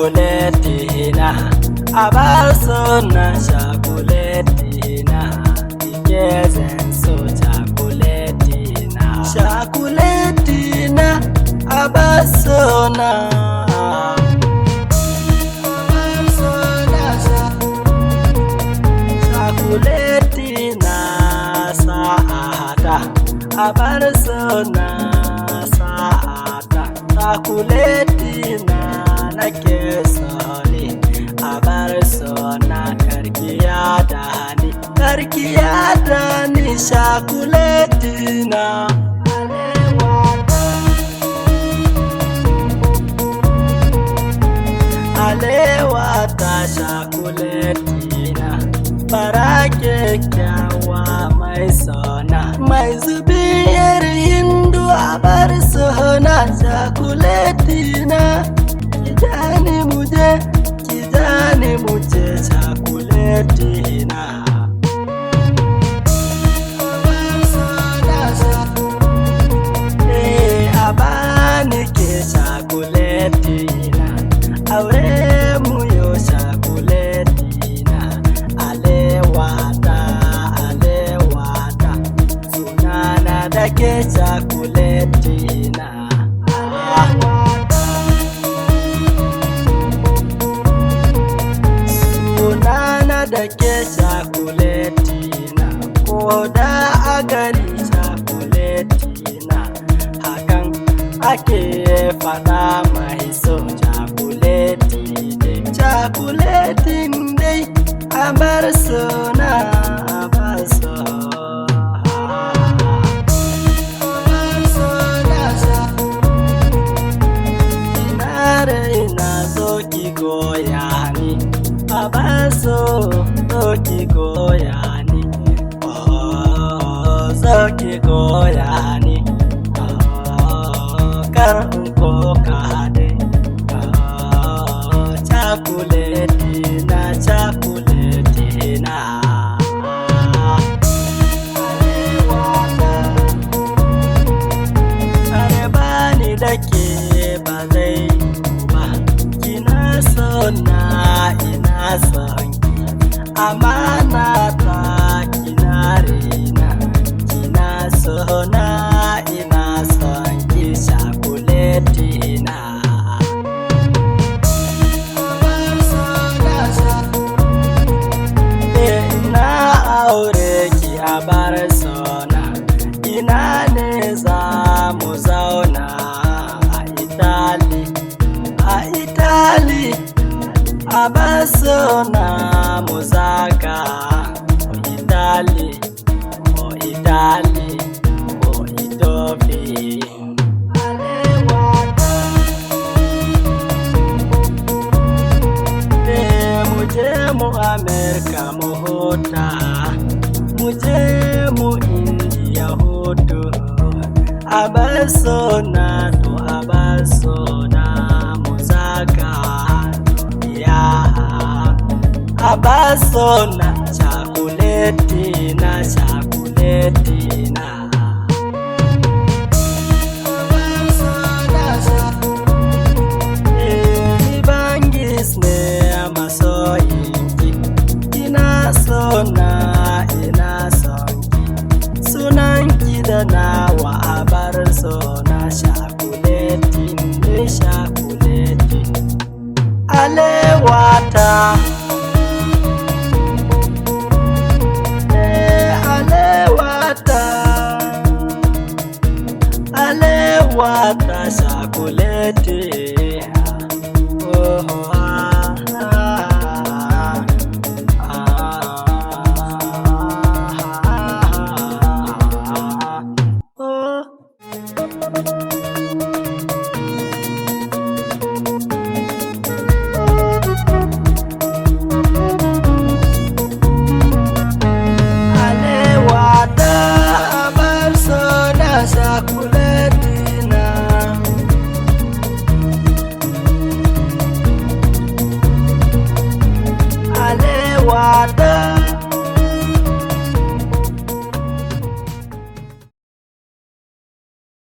Shakuletina, abarsona shakuletina, igezen so shakuletina, shakuletina, abarsona. Shakuletina saada, abarsona saada, shakuletina. Nake soni a bar sona karkiya da ni shakuletina. Alewa ta shakuletina, fara kyakkyawa mai sona, mai zubiyar hindu a bar sona shakuletina. Kijani muje shakuletina. Abani ke shakuletina, aure mu yo shakuletina. Alewata, sunana da ke shakuletina. Da ke shakuletina, ko da a gari shakuletina, hakan ake faɗa mai so shakuletin dai a bar sona a bar so. Ina zo ki goya ni abaso zoki goyani, zoki goyani, kar ko kade, shakuletina. Are bani da ke ba zai ba, kina sona ina son ki, amana ta kina rena, kina sona ina son ki shakuletina. Ina aure ki a bar sona, ina ne za mu zauna a Italy. Abasona muzaka Italy, Itofi. Muje mu America mu hota, muje mu India hoto. Abasona to abasona muzaka. Abasona shakuletina. Ibangis ne masoyinki, ina sona ina sonki, sunanki da nawa a bar sona shakuletin. Alewata, alewata shakulete. Oh.